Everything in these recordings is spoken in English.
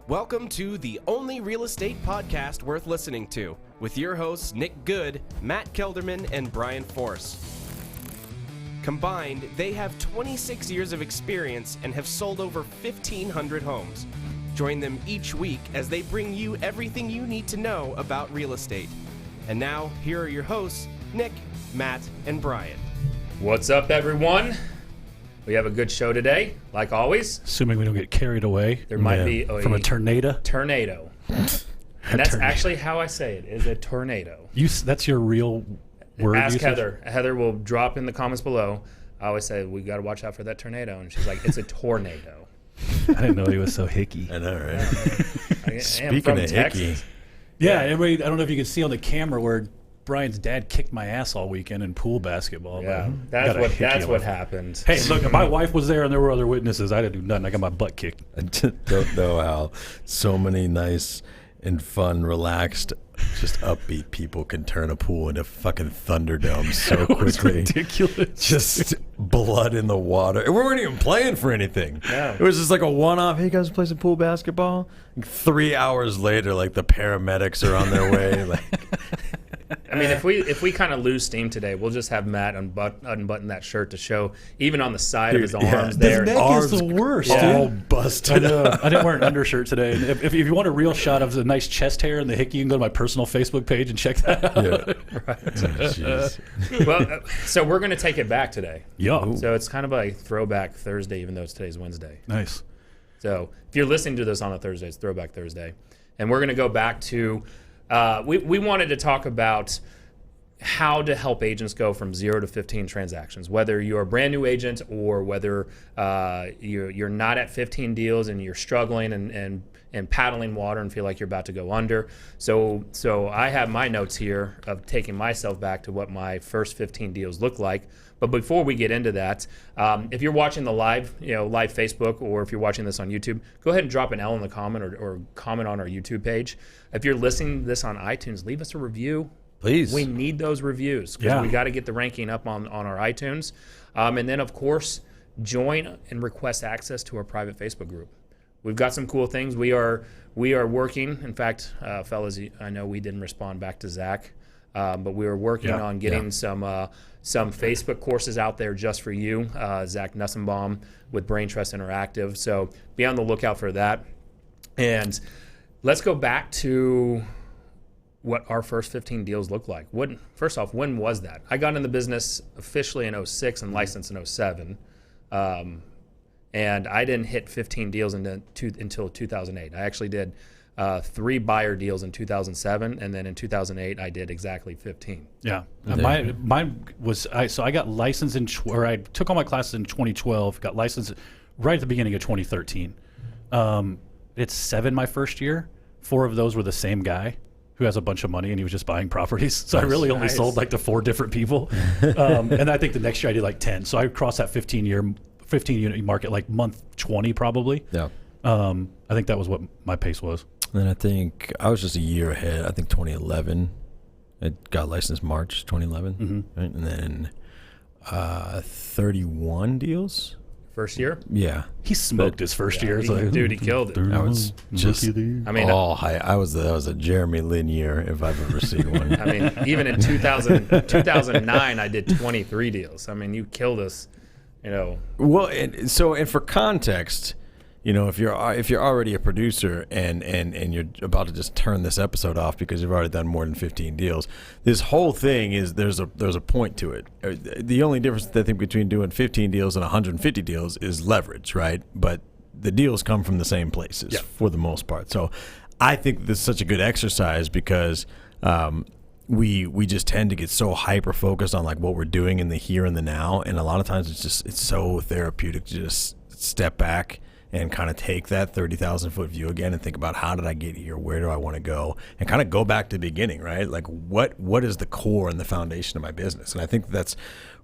Welcome to the only real estate podcast worth listening to, with your hosts Nick Good, Matt Kelderman, and Brian Force. Combined, they have 26 years of experience and have sold over 1,500 homes. Join them each week as they bring you everything you need to know about real estate. And now, here are your hosts, Nick, Matt, and Brian. What's up, everyone? We have a good show today, like always. Assuming we don't get carried away. There might be from a tornado. Tornado. And that's actually how I say it, is a tornado. That's your real word Ask usage? Heather. Heather will drop in the comments below. I always say, we got to watch out for that tornado. And she's like, it's a tornado. I didn't know he was so hicky. I know, right? Speaking of hicky. Yeah, everybody, I don't know if you can see on the camera where Brian's dad kicked my ass all weekend in pool basketball. Yeah, that's what happened. Hey, look, my wife was there and there were other witnesses. I didn't do nothing. I got my butt kicked. I just don't know how so many nice and fun, relaxed, just upbeat people can turn a pool into fucking Thunderdome so quickly. It's ridiculous. Just blood in the water. And we weren't even playing for anything. No. It was just like a one-off, hey, guys, play some pool basketball? Like 3 hours later, like the paramedics are on their way. Like, I mean, if we kind of lose steam today, we'll just have Matt unbutton that shirt to show, even on the side of his arms there. His neck is the worst, all dude. busted. I didn't wear an undershirt today. And if you want a real shot of the nice chest hair and the hickey, you can go to my personal Facebook page and check that out. Yeah. Right. Oh, Well, so we're going to take it back today. Yeah. So it's kind of a throwback Thursday, even though it's today's Wednesday. Nice. So if you're listening to this on a Thursday, it's Throwback Thursday. And we're going to go back to, we wanted to talk about how to help agents go from 0 to 15 transactions, whether you're a brand new agent or whether you're not at 15 deals and you're struggling and paddling water and feel like you're about to go under. So I have my notes here of taking myself back to what my first 15 deals look like. But before we get into that, if you're watching the live Facebook, or if you're watching this on YouTube, go ahead and drop an L in the comment or comment on our YouTube page. If you're listening to this on iTunes, leave us a review. Please. We need those reviews because we got to get the ranking up on our iTunes. And then, of course, join and request access to our private Facebook group. We've got some cool things. We are working. In fact, fellas, I know we didn't respond back to Zach, but we are working on getting some Facebook courses out there just for you. Zach Nussenbaum with Brain Trust Interactive. So be on the lookout for that. And let's go back to what our first 15 deals look like. First off, when was that? I got in the business officially in 2006 and licensed in 2007. And I didn't hit 15 deals until 2008. I actually did 3 buyer deals in 2007, and then in 2008 I did exactly 15. Yeah, mine was so I got licensed I took all my classes in 2012. Got licensed right at the beginning of 2013. It's 7 my first year. 4 of those were the same guy who has a bunch of money and he was just buying properties. So I really only sold like to 4 different people. And I think the next year I did like 10. So I crossed that 15 unit market like month 20 probably. Yeah. I think that was what my pace was. And then I think I was just a year ahead. I think 2011. I got licensed March 2011. Mm-hmm. Right? And then 31 deals. First year? Yeah. He smoked his first year. Dude, he killed it. I was just all high. That was a Jeremy Lin year if I've ever seen one. I mean, even in 2009, I did 23 deals. I mean, you killed us, Well, and for context, if you're already a producer and you're about to just turn this episode off because you've already done more than 15 deals, this whole thing is there's a point to it. The only difference I think between doing 15 deals and 150 deals is leverage, right? But the deals come from the same places for the most part. So I think this is such a good exercise because we just tend to get so hyper focused on like what we're doing in the here and the now, and a lot of times it's so therapeutic to just step back and kind of take that 30,000 foot view again and think about how did I get here? Where do I want to go? And kind of go back to the beginning, right? Like what is the core and the foundation of my business? And I think that's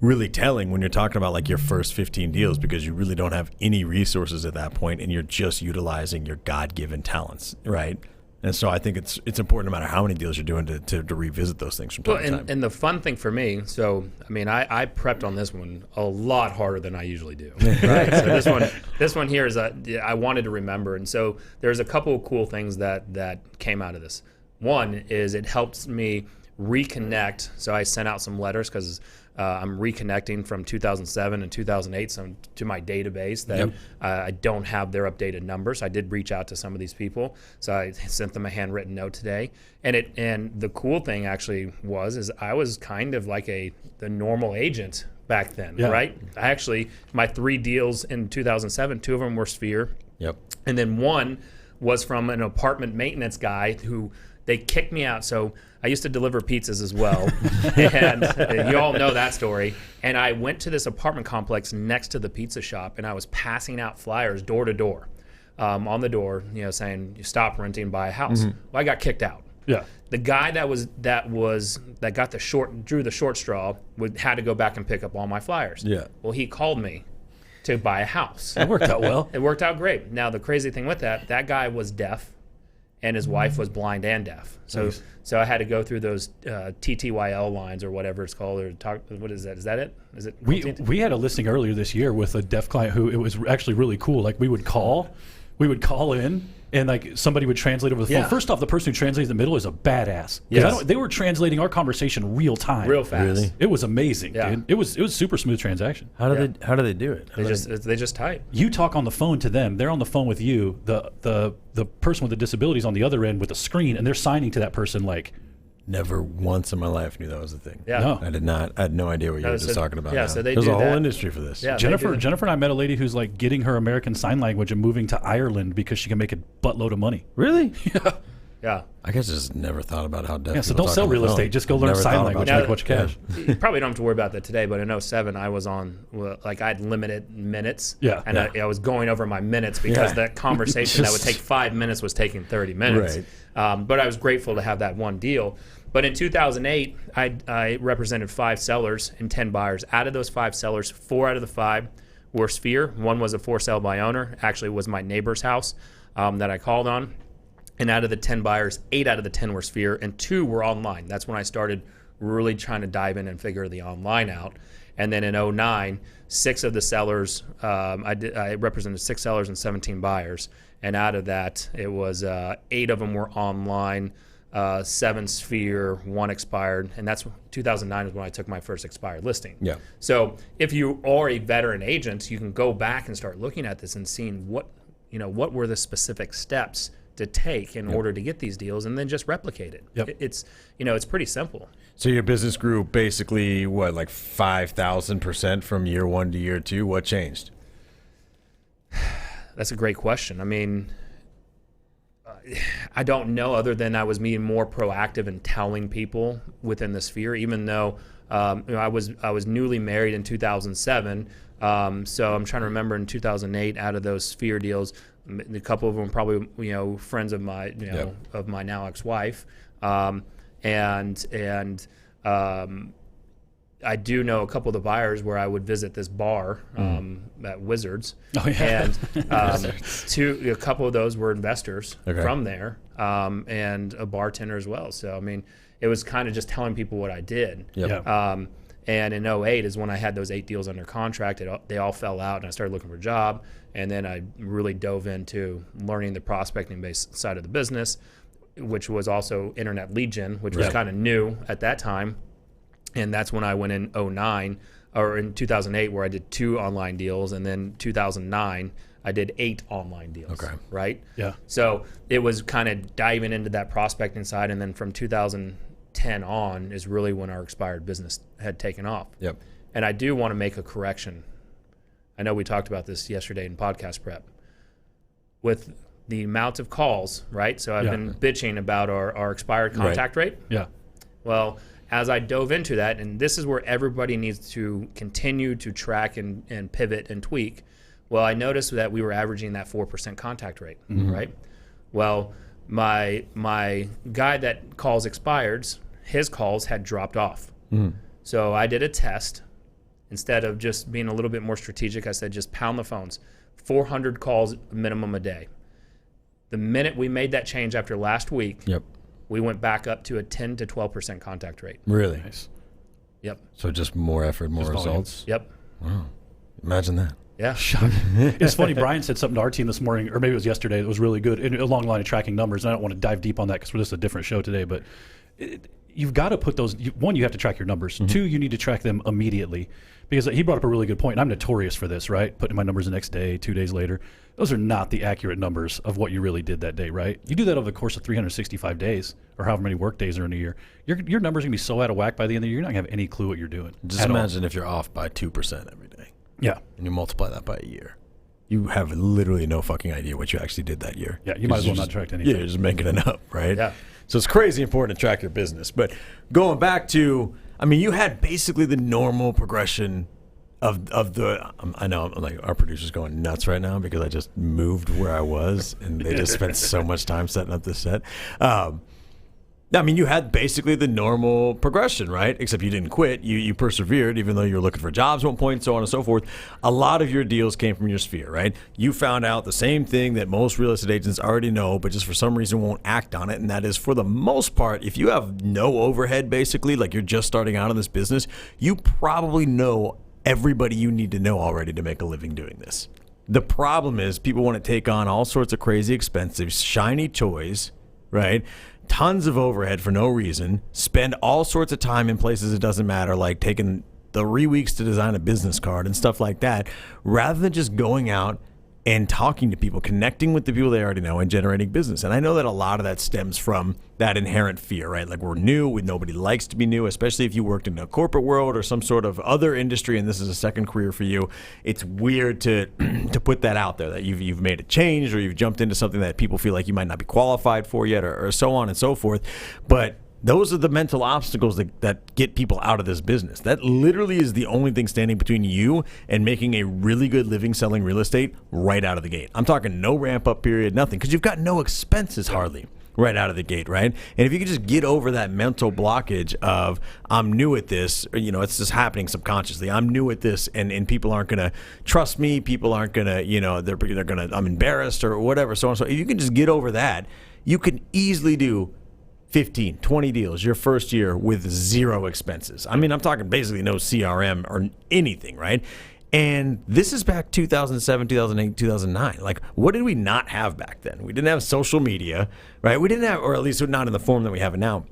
really telling when you're talking about like your first 15 deals because you really don't have any resources at that point and you're just utilizing your God-given talents, right? And so I think it's important, no matter how many deals you're doing, to revisit those things from time to time. And the fun thing for me, so I mean, I prepped on this one a lot harder than I usually do. Right. So this one here is I wanted to remember, and so there's a couple of cool things that came out of this. One is it helps me reconnect. So I sent out some letters because I'm reconnecting from 2007 and 2008 to my database that I don't have their updated numbers. I did reach out to some of these people, so I sent them a handwritten note today. And the cool thing actually is I was kind of like the normal agent back then, right? I actually, my 3 deals in 2007, 2 of them were Sphere. Yep. And then one was from an apartment maintenance guy who they kicked me out. So I used to deliver pizzas as well. And you all know that story. And I went to this apartment complex next to the pizza shop, and I was passing out flyers door to door on the door, saying, you stop renting, buy a house. Well, I got kicked out. Yeah. The guy that drew the short straw had to go back and pick up all my flyers. Yeah. Well, he called me to buy a house. That worked out well. It worked out great. Now, the crazy thing with that guy was deaf, and his wife was blind and deaf. So I had to go through those TTYL lines or whatever it's called. What is that? Is that it? Is it? We had a listing earlier this year with a deaf client who it was actually really cool. Like we would call in, and like somebody would translate over the phone. Yeah. First off, the person who translates in the middle is a badass. Yes. They were translating our conversation real time, Real fast. Really? It was amazing, Yeah. dude. It was super smooth transaction. How do they do it? They just type. You talk on the phone to them. They're on the phone with you. The person with the disabilities on the other end with a screen, and they're signing to that person like. Never once in my life knew that was a thing. Yeah. No. I did not. I had no idea what you were just talking about. Yeah, now. so they There's do a whole that. industry for this. Yeah. Jennifer and I met a lady who's like getting her American Sign Language and moving to Ireland because she can make a buttload of money. Really? Yeah. I guess I just never thought about how deaf. Yeah, so people don't talk sell on the real phone. estate. Just go learn Never sign thought language. about Make what you that. can. You probably don't have to worry about that today, but in 2007, I was on, I had limited minutes. Yeah. And I was going over my minutes because that conversation that would take 5 minutes was taking 30 minutes. Right. But I was grateful to have that one deal. But in 2008, I represented 5 sellers and 10 buyers. Out of those 5 sellers, 4 out of the 5 were Sphere. One was a for sale by owner. Actually, it was my neighbor's house that I called on. And out of the 10 buyers, 8 out of the 10 were Sphere, and 2 were online. That's when I started really trying to dive in and figure the online out. And then in 2009, 6 of the sellers, I represented 6 sellers and 17 buyers. And out of that, it was 8 of them were online, 7 Sphere, 1 expired. And that's 2009 is when I took my first expired listing. Yeah. So if you are a veteran agent, you can go back and start looking at this and seeing what were the specific steps to take in order to get these deals, and then just replicate it. Yep. It's pretty simple. So your business grew basically what, like 5,000% from year 1 to year 2? What changed? That's a great question. I mean, I don't know, other than I was being more proactive in telling people within the Sphere, even though I was newly married in 2007. So I'm trying to remember in 2008, out of those Sphere deals, a couple of them probably friends of my of my now ex-wife, and I do know a couple of the buyers where I would visit this bar at Wizards. Oh, yeah. And a couple of those were investors from there, and a bartender as well. So I mean, it was kind of just telling people what I did. Yep. Yeah. And in 2008 is when I had those 8 deals under contract. They all fell out, and I started looking for a job. And then I really dove into learning the prospecting-based side of the business, which was also internet lead gen, which was kind of new at that time. And that's when I went in 2008, where I did 2 online deals. And then 2009, I did 8 online deals. Okay. Right? Yeah. So it was kind of diving into that prospecting side. And then from 2010 on is really when our expired business had taken off. Yep. And I do want to make a correction. I know we talked about this yesterday in podcast prep. With the amount of calls, right? So I've been bitching about our expired contact rate. Yeah. Well, as I dove into that, and this is where everybody needs to continue to track and pivot and tweak. Well, I noticed that we were averaging that 4% contact rate, right? Well, my guy that calls expireds, his calls had dropped off. So I did a test. Instead of just being a little bit more strategic, I said just pound the phones. 400 calls minimum a day. The minute we made that change after last week, Yep. we went back up to a 10 to 12% contact rate. Really? Nice. Yep. So just more effort, more Just volume. results. Yep. Wow. Imagine that. Yeah. It's funny. Brian said something to our team this morning, or maybe it was yesterday. That was really good, and along the line of tracking numbers. And I don't want to dive deep on that because we're just a different show today. But you've got to put those. One, you have to track your numbers. Mm-hmm. Two, you need to track them immediately, because he brought up a really good point. And I'm notorious for this, right? Putting my numbers the next day, 2 days later. Those are not the accurate numbers of what you really did that day, right? You do that over the course of 365 days, or however many work days are in a year. Your numbers are gonna be so out of whack by the end of the year. You're not gonna have any clue what you're doing. Just imagine if you're off by 2% every day. Yeah. And you multiply that by a year. You have literally no fucking idea what you actually did that year. Yeah, you might as well not track anything. Yeah, you're just making it up, right? Yeah. So it's crazy important to track your business. But going back to, I mean, you had basically the normal progression of the, I know, like, our producer's going nuts right now because I just moved where I was and they just spent so much time setting up this set. I mean, you had basically the normal progression, right? Except you didn't quit. You persevered, even though you were looking for jobs at one point, so on and so forth. A lot of your deals came from your sphere, right? You found out the same thing that most real estate agents already know, but just for some reason won't act on it. And that is, for the most part, if you have no overhead, basically, like you're just starting out in this business, you probably know everybody you need to know already to make a living doing this. The problem is people want to take on all sorts of crazy expensive, shiny toys, right? Tons of overhead for no reason, spend all sorts of time in places it doesn't matter, like taking 3 weeks to design a business card and stuff like that, rather than just going out and talking to people, connecting with the people they already know and generating business. And I know that a lot of that stems from that inherent fear, right? Like, we're new, nobody likes to be new, especially if you worked in a corporate world or some sort of other industry and this is a second career for you. It's weird to put that out there, that you've made a change or you've jumped into something that people feel like you might not be qualified for yet, or so on and so forth. But those are the mental obstacles that get people out of this business. That literally is the only thing standing between you and making a really good living selling real estate right out of the gate. I'm talking no ramp up period, nothing, because you've got no expenses hardly right out of the gate, right? And if you could just get over that mental blockage of, I'm new at this, or, it's just happening subconsciously. I'm new at this, and people aren't going to trust me. People aren't going to, they're going to, I'm embarrassed or whatever, so on and so. If you can just get over that, you can easily do 15, 20 deals your first year with zero expenses. I mean, I'm talking basically no CRM or anything, right? And this is back 2007, 2008, 2009. Like, what did we not have back then? We didn't have social media, right? We didn't have, or at least not in the form that we have it now.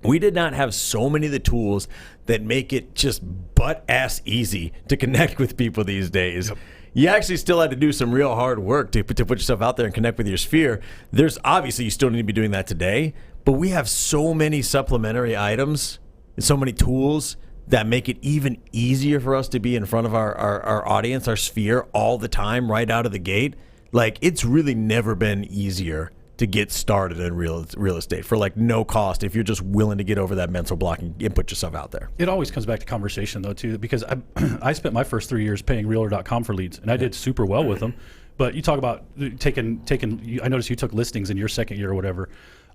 We did not have so many of the tools that make it just butt-ass easy to connect with people these days. Yep. You actually still had to do some real hard work to put yourself out there and connect with your sphere. There's obviously, you still need to be doing that today, but we have so many supplementary items and so many tools that make it even easier for us to be in front of our audience, our sphere, all the time, right out of the gate. Like, it's really never been easier to get started in real estate for like no cost if you're just willing to get over that mental block and put yourself out there. It always comes back to conversation though too, because I spent my first 3 years paying Realtor.com for leads, and I did super well with them. But you talk about taking. I noticed you took listings in your second year or whatever.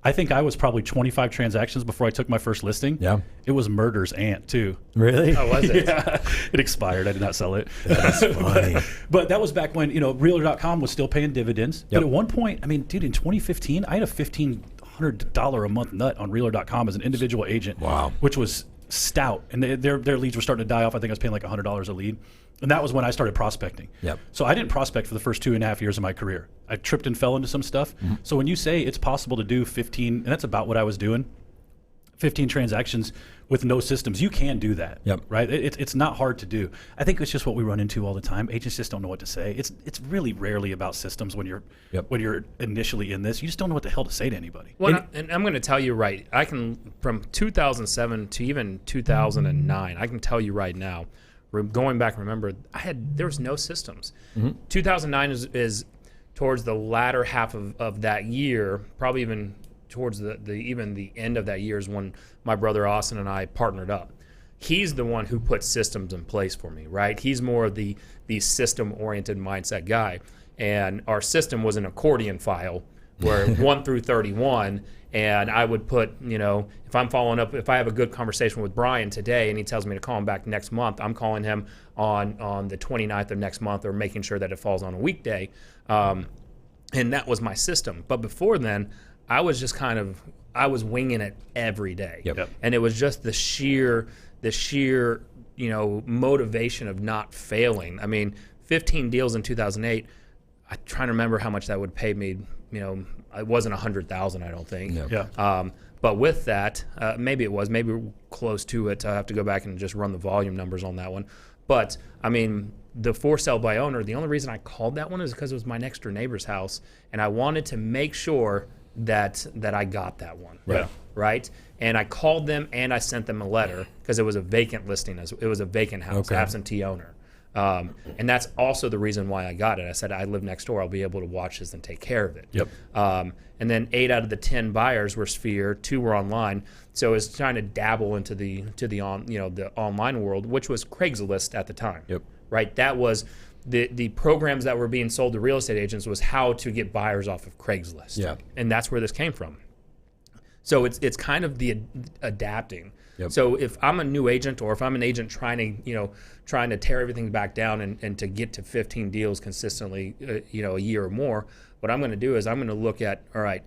I think I was probably 25 transactions before I took my first listing. Yeah. It was Murder's Aunt too. Really? Oh, was it? Yeah. It expired. I did not sell it. That's funny. But that was back when, Realtor.com was still paying dividends. Yep. But at one point, I mean, dude, in 2015, I had a $1,500 a month nut on Realtor.com as an individual agent. Wow. Which was stout. And their leads were starting to die off. I think I was paying like $100 a lead. And that was when I started prospecting. Yep. So I didn't prospect for the first 2.5 years of my career. I tripped and fell into some stuff. Mm-hmm. So when you say it's possible to do 15, and that's about what I was doing, 15 transactions with no systems, you can do that. Yep. Right? It's not hard to do. I think it's just what we run into all the time. Agents just don't know what to say. It's really rarely about systems when you're initially in this. You just don't know what the hell to say to anybody. Well, and I'm going to tell you right. I can, from 2007 to even 2009, I can tell you right now, going back, remember, there was no systems. Mm-hmm. 2009 is towards the latter half of that year, probably even towards the end of that year is when my brother Austin and I partnered up. He's the one who put systems in place for me, right? He's more of the system-oriented mindset guy. And our system was an accordion file where 1 through 31, and I would put, if I'm following up, if I have a good conversation with Brian today and he tells me to call him back next month, I'm calling him on the 29th of next month, or making sure that it falls on a weekday. And that was my system. But before then, I was just I was winging it every day. Yep. And it was just the sheer, motivation of not failing. I mean, 15 deals in 2008, I'm trying to remember how much that would pay me. It wasn't 100,000, I don't think. No. Yeah. But with that, maybe it was, maybe close to it. I have to go back and just run the volume numbers on that one. But, I mean, the for sale by owner, the only reason I called that one is because it was my next door neighbor's house, and I wanted to make sure that I got that one. Right. Right? And I called them and I sent them a letter because it was a vacant listing. It was a vacant house, Okay. absentee owner. And that's also the reason why I got it. I said, I live next door. I'll be able to watch this and take care of it. Yep. And then 8 out of the 10 buyers were Sphere, 2 were online. So it's trying to dabble into the online world, which was Craigslist at the time. Yep. Right. That was the programs that were being sold to real estate agents was how to get buyers off of Craigslist. Yeah. And that's where this came from. So it's kind of the adapting. Yep. So if I'm a new agent, or if I'm an agent trying to tear everything back down and to get to 15 deals consistently, a year or more, what I'm going to do is I'm going to look at, all right,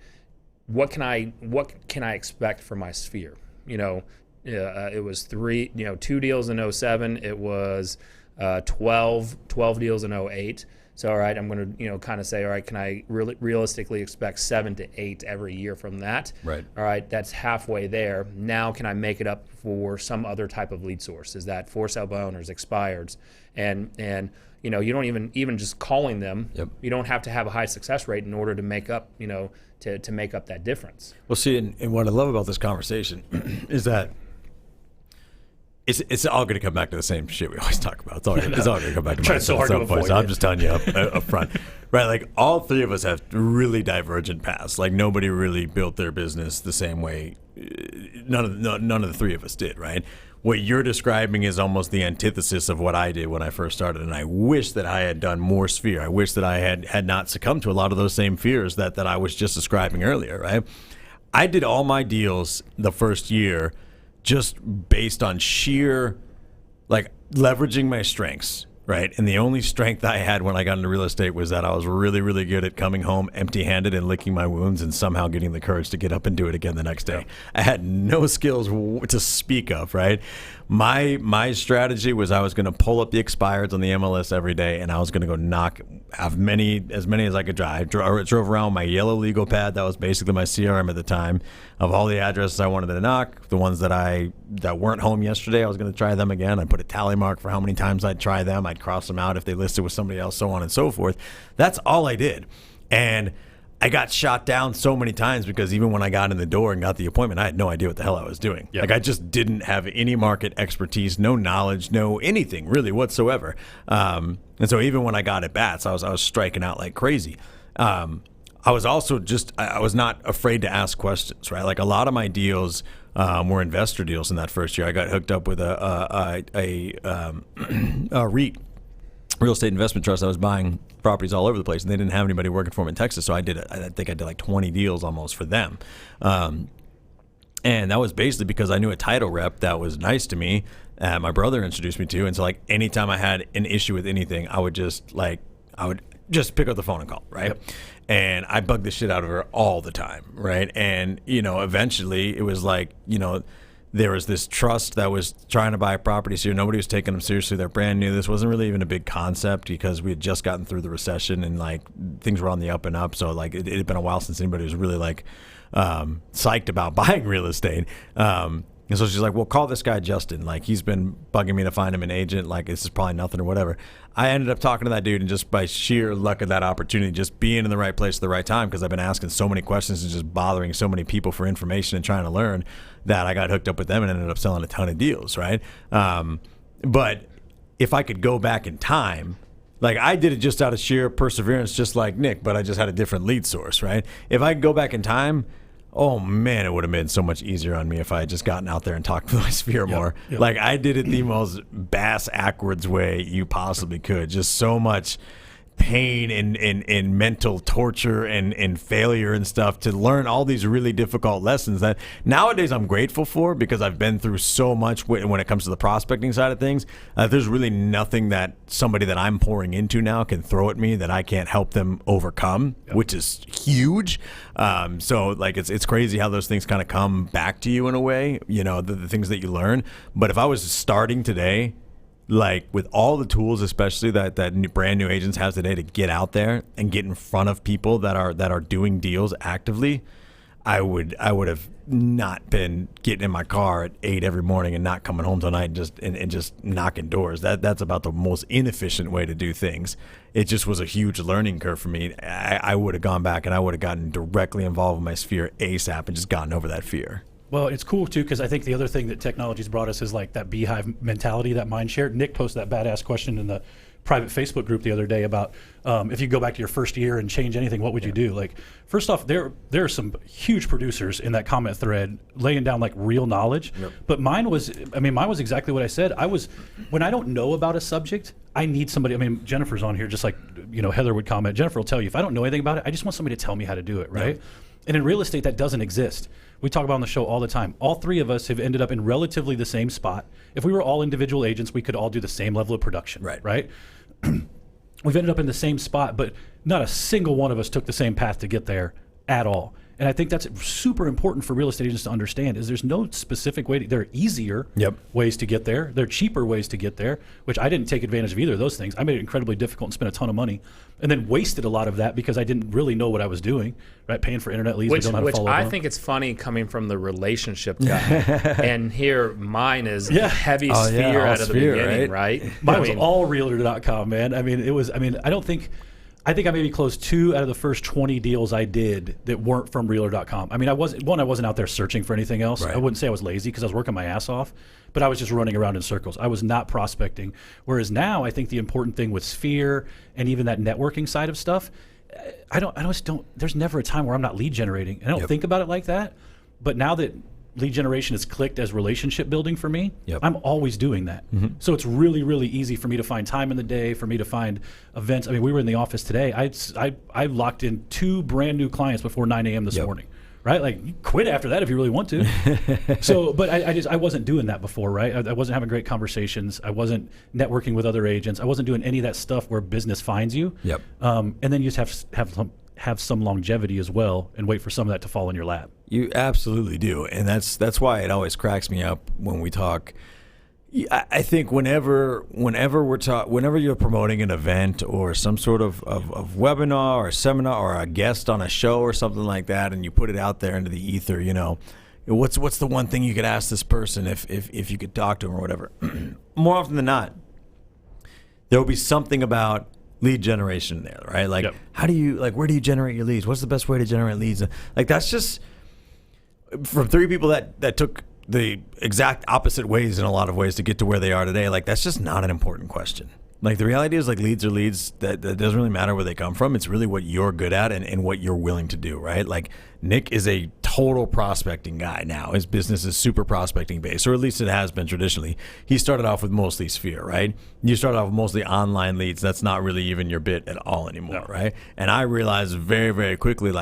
what can I expect from my Sphere? It was 2 deals in 07. It was 12 deals in 08. So, all right, I'm going to, kind of say, all right, can I realistically expect 7 to 8 every year from that? Right. All right, that's halfway there. Now, can I make it up for some other type of lead source? Is that for sale by owners, expireds, and you don't even just calling them. Yep. You don't have to have a high success rate in order to make up, to make up that difference. Well, see, and what I love about this conversation is that it's all going to come back to the same shit we always talk about. It's all going to come back to Trying so hard to avoid So I'm it. just telling you up front. Right, like all 3 of us have really divergent paths. Like nobody really built their business the same way. None of the 3 of us did, right? What you're describing is almost the antithesis of what I did when I first started, and I wish that I had done more Sphere. I wish that I had not succumbed to a lot of those same fears that I was just describing earlier, right? I did all my deals the first year just based on sheer, like, leveraging my strengths, right? And the only strength I had when I got into real estate was that I was really, really good at coming home empty-handed and licking my wounds and somehow getting the courage to get up and do it again the next day. I had no skills to speak of, right? My strategy was I was going to pull up the expireds on the MLS every day, and I was going to go knock as many as I could drive. I drove around with my yellow legal pad. That was basically my CRM at the time of all the addresses I wanted to knock. The ones that weren't home yesterday, I was going to try them again. I put a tally mark for how many times I'd try them. I'd cross them out if they listed with somebody else, so on and so forth. That's all I did. And I got shot down so many times because even when I got in the door and got the appointment, I had no idea what the hell I was doing. Yep. Like I just didn't have any market expertise, no knowledge, no anything really whatsoever. And so even when I got at bats, I was striking out like crazy. I was also I was not afraid to ask questions, right? Like a lot of my deals were investor deals in that first year. I got hooked up with a REIT, real estate investment trust. I was buying properties all over the place, and they didn't have anybody working for them in Texas. So I think I did like 20 deals almost for them. And that was basically because I knew a title rep that was nice to me, my brother introduced me to. And so like anytime I had an issue with anything, I would just pick up the phone and call, right? Yep. And I bugged the shit out of her all the time, right? And, eventually it was like, there was this trust that was trying to buy properties here. Nobody was taking them seriously. They're brand new. This wasn't really even a big concept because we had just gotten through the recession and like things were on the up and up. So like it had been a while since anybody was really like psyched about buying real estate. And so she's like, well, call this guy Justin. Like, he's been bugging me to find him an agent. Like, this is probably nothing or whatever. I ended up talking to that dude, and just by sheer luck of that opportunity, just being in the right place at the right time, because I've been asking so many questions and just bothering so many people for information and trying to learn, that I got hooked up with them and ended up selling a ton of deals, right? But if I could go back in time, like, I did it just out of sheer perseverance, just like Nick, but I just had a different lead source, right? If I could go back in time, oh man, it would have been so much easier on me if I had just gotten out there and talked to my Sphere more. Yep. Like, I did it the most bass-ackwards way you possibly could. Just so much pain and mental torture and failure and stuff to learn all these really difficult lessons that nowadays I'm grateful for because I've been through so much when it comes to the prospecting side of things. There's really nothing that somebody that I'm pouring into now can throw at me that I can't help them overcome, which is huge. So like it's crazy how those things kind of come back to you in a way, the things that you learn. But if I was starting today, like with all the tools, especially that brand new agents have today to get out there and get in front of people that are doing deals actively, I would have not been getting in my car at 8 every morning and not coming home tonight and just knocking doors. That's about the most inefficient way to do things. It just was a huge learning curve for me. I would have gone back and I would have gotten directly involved with my sphere ASAP and just gotten over that fear. Well, it's cool, too, because I think the other thing that technology's brought us is like that beehive mentality, that mind share. Nick posted that badass question in the private Facebook group the other day about if you go back to your first year and change anything, what would you do? Like, first off, there are some huge producers in that comment thread laying down like real knowledge. Yep. But mine was exactly what I said. When I don't know about a subject, I need somebody. I mean, Jennifer's on here, just like Heather would comment. Jennifer will tell you if I don't know anything about it, I just want somebody to tell me how to do it, right? Yep. And in real estate, that doesn't exist. We talk about on the show all the time. All three of us have ended up in relatively the same spot. If we were all individual agents, we could all do the same level of production, right? We've ended up in the same spot, but not a single one of us took the same path to get there at all. And I think that's super important for real estate agents to understand is there's no specific way. There are easier ways to get there. There are cheaper ways to get there, which I didn't take advantage of either of those things. I made it incredibly difficult and spent a ton of money and then wasted a lot of that because I didn't really know what I was doing, right? Paying for internet leads. Which I think it's funny coming from the relationship guy. And here mine is heavy sphere out of the beginning, right? Mine was all realtor.com, man. I think I maybe closed 2 out of the first 20 deals I did that weren't from realtor.com. I mean, I wasn't out there searching for anything else. Right. I wouldn't say I was lazy because I was working my ass off, but I was just running around in circles. I was not prospecting. Whereas now I think the important thing with Sphere and even that networking side of stuff, there's never a time where I'm not lead generating. And I don't think about it like that. But now that lead generation is clicked as relationship building for me, I'm always doing that. Mm-hmm. So it's really, really easy for me to find time in the day, for me to find events. I mean, we were in the office today. I locked in 2 brand new clients before 9 a.m. this morning, right? Like, you quit after that if you really want to. So, but I wasn't doing that before, right? I wasn't having great conversations. I wasn't networking with other agents. I wasn't doing any of that stuff where business finds you. And then you just have some longevity as well and wait for some of that to fall in your lap. You absolutely do. And that's why it always cracks me up when we talk. I think whenever you're promoting an event or some sort of webinar or seminar or a guest on a show or something like that, and you put it out there into the ether, what's the one thing you could ask this person if you could talk to them or whatever? More often than not, there will be something about lead generation there, right? Like, how do you, where do you generate your leads? What's the best way to generate leads? Like, that's just from 3 people that took the exact opposite ways in a lot of ways to get to where they are today. Like, that's just not an important question. Like, the reality is, leads are leads. That doesn't really matter where they come from. It's really what you're good at and what you're willing to do, right? Like, Nick is a total prospecting guy now. His business is super prospecting based, or at least it has been traditionally. He started off with mostly Sphere, right? You started off with mostly online leads. That's not really even your bit at all anymore, right? And I realized very, very quickly,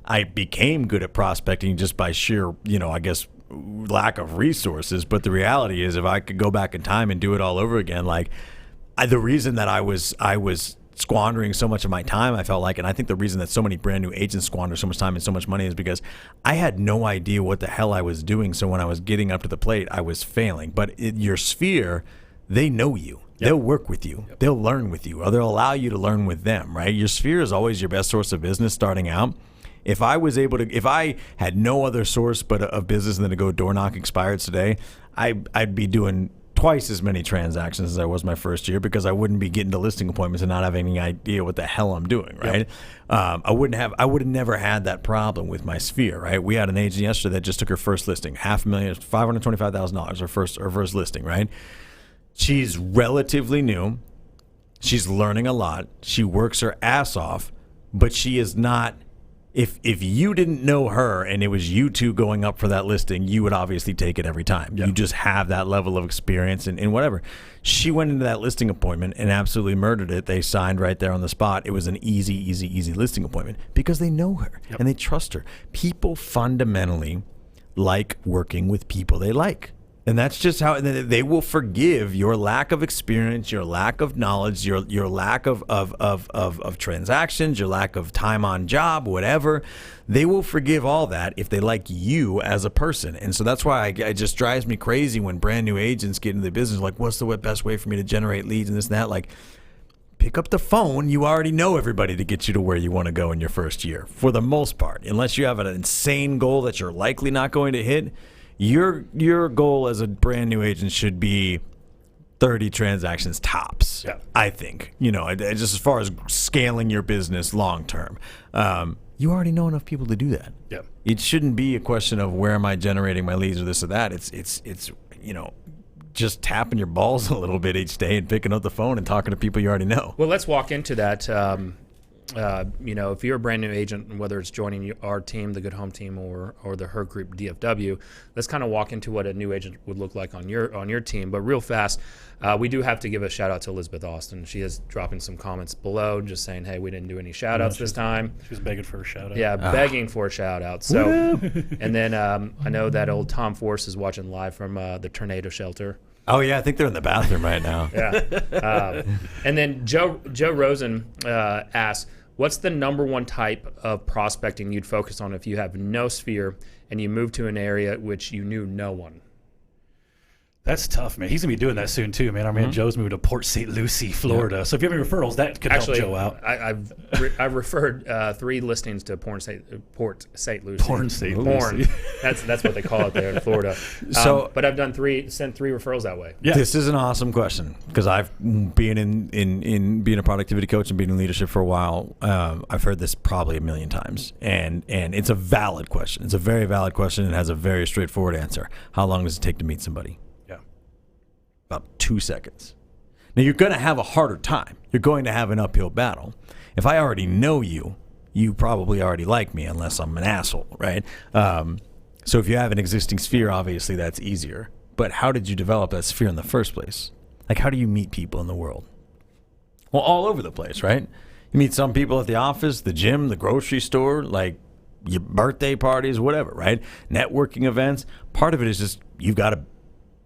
I became good at prospecting just by sheer, I guess, lack of resources. But the reality is, if I could go back in time and do it all over again, the reason that I was squandering so much of my time, I felt like, and I think the reason that so many brand new agents squander so much time and so much money is because I had no idea what the hell I was doing. So when I was getting up to the plate, I was failing. But your Sphere, they know you. They'll work with you. They'll learn with you, or they'll allow you to learn with them, right? Your Sphere is always your best source of business starting out. If I had no other source but of business than to go door knock expireds today, I'd be doing twice as many transactions as I was my first year because I wouldn't be getting to listing appointments and not having any idea what the hell I'm doing, right? I would have never had that problem with my Sphere, right? We had an agent yesterday that just took her first listing, $525,000, her first listing, right? She's relatively new. She's learning a lot. She works her ass off, but she is not If you didn't know her and it was you two going up for that listing, you would obviously take it every time. Yep. You just have that level of experience and whatever. She went into that listing appointment and absolutely murdered it. They signed right there on the spot. It was an easy listing appointment because they know her and they trust her. People fundamentally like working with people they like. And that's just how they will forgive your lack of experience, your lack of knowledge, your lack of transactions, your lack of time on job, whatever. They will forgive all that if they like you as a person. And so that's why it just drives me crazy when brand new agents get into the business. Like, what's the best way for me to generate leads and this and that? Like, pick up the phone. You already know everybody to get you to where you want to go in your first year, for the most part. Unless you have an insane goal that you're likely not going to hit. Your goal as a brand new agent should be 30 transactions tops. Yeah. I think, just as far as scaling your business long term. You already know enough people to do that. Yeah. It shouldn't be a question of where am I generating my leads or this or that. It's just tapping your balls a little bit each day and picking up the phone and talking to people you already know. Well, let's walk into that. If you're a brand new agent, whether it's joining our team, the Good Home team, or the Her Group DFW, let's kind of walk into what a new agent would look like on your team. But real fast, we do have to give a shout out to Elizabeth Austin. She is dropping some comments below, just saying, "Hey, we didn't do any shout outs this time." She was begging for a shout out. Yeah, begging for a shout out. So, and then I know that old Tom Force is watching live from the tornado shelter. Oh yeah, I think they're in the bathroom right now. Yeah. And then Joe Rosen asks, what's the number one type of prospecting you'd focus on if you have no sphere and you move to an area which you knew no one? That's tough, man. He's going to be doing that soon, too, man. Our man Joe's moving to Port St. Lucie, Florida. Yeah. So if you have any referrals, that could help Joe out. I've referred 3 listings to Port St. Lucie. Porn St. Lucie. That's what they call it there in Florida. But I've sent 3 referrals that way. Yeah. This is an awesome question because I've been in being a productivity coach and being in leadership for a while. I've heard this probably a million times, and it's a valid question. It's a very valid question and has a very straightforward answer. How long does it take to meet somebody? About 2 seconds. Now, you're going to have a harder time. You're going to have an uphill battle. If I already know you, you probably already like me unless I'm an asshole, right? So if you have an existing sphere, obviously that's easier. But how did you develop that sphere in the first place? Like, how do you meet people in the world? Well, all over the place, right? You meet some people at the office, the gym, the grocery store, like your birthday parties, whatever, right? Networking events. Part of it is just you've got to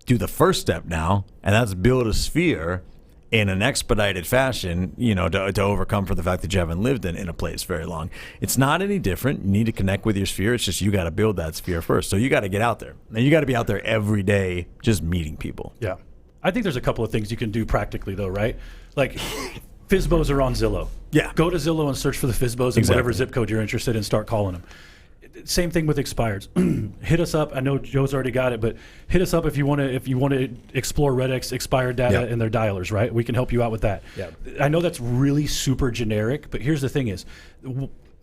do the first step now, and that's build a sphere in an expedited fashion, to overcome for the fact that you haven't lived in a place very long. It's not any different. You need to connect with your sphere. It's just you got to build that sphere first. So you got to get out there. And you got to be out there every day just meeting people. Yeah. I think there's a couple of things you can do practically, though, right? Like, FSBOs are on Zillow. Yeah. Go to Zillow and search for the FSBOs in whatever zip code you're interested in, start calling them. Same thing with expireds. Hit us up. I know Joe's already got it, but hit us up if you want to explore RedX expired data and their dialers, right? We can help you out with that. Yeah. I know that's really super generic, but here's the thing is,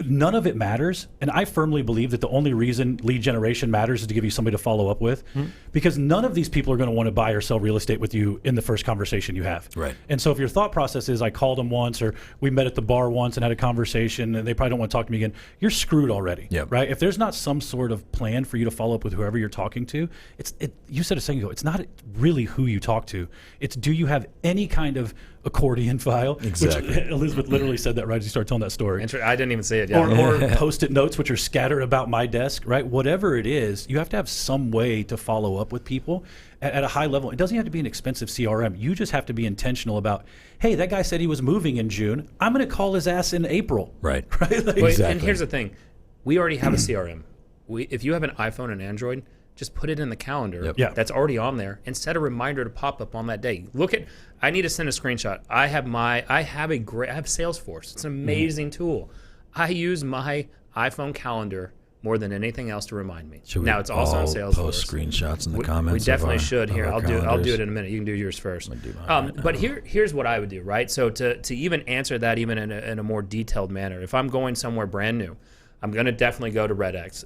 none of it matters, and I firmly believe that the only reason lead generation matters is to give you somebody to follow up with, because none of these people are going to want to buy or sell real estate with you in the first conversation you have. Right. And so if your thought process is I called them once, or we met at the bar once and had a conversation, and they probably don't want to talk to me again, you're screwed already. Yep. Right? If there's not some sort of plan for you to follow up with whoever you're talking to, you said a second ago, it's not really who you talk to. It's do you have any kind of accordion file? Exactly. Which Elizabeth literally said that right as you started telling that story. I didn't even say it yet. Or Post-it notes, which are scattered about my desk, right? Whatever it is, you have to have some way to follow up with people at a high level. It doesn't have to be an expensive CRM. You just have to be intentional about, hey, that guy said he was moving in June. I'm going to call his ass in April. Right. Like, Exactly. And here's the thing. We already have a CRM. If you have an iPhone and Android, just put it in the calendar that's already on there and set a reminder to pop up on that day. I need to send a screenshot. I have Salesforce. It's an amazing tool. I use my iPhone calendar more than anything else to remind me. Now it's also on Salesforce. Post screenshots in the comments. We definitely should. Here, I'll do it in a minute. You can do yours first. But here's what I would do, right? So to even answer that even in a more detailed manner, if I'm going somewhere brand new, I'm going to definitely go to RedX.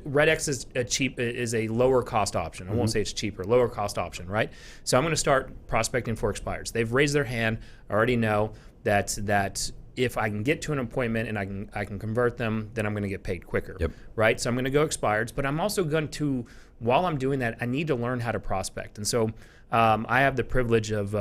RedX is a lower cost option. I won't say it's cheaper, lower cost option, right? So I'm going to start prospecting for expireds. They've raised their hand. I already know that if I can get to an appointment and I can convert them, then I'm going to get paid quicker, Yep. right? So I'm going to go expireds, but I'm also going to, while I'm doing that, I need to learn how to prospect. And so I have the privilege of,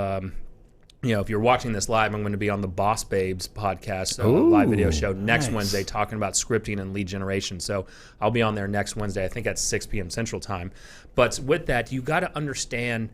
if you're watching this live, I'm going to be on the Boss Babes podcast, live video show next nice. Wednesday, talking about scripting and lead generation. So I'll be on there next Wednesday, I think at 6 p.m. Central Time. But with that, you got to understand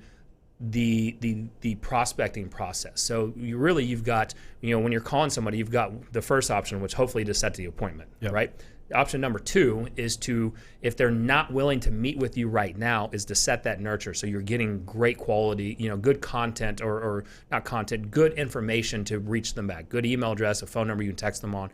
the prospecting process. So you've got, when you're calling somebody, you've got the first option, which hopefully to set the appointment, right? Option number 2 is to, if they're not willing to meet with you right now, is to set that nurture. So you're getting great quality, good content or not content, good information to reach them back. Good email address, a phone number you can text them on,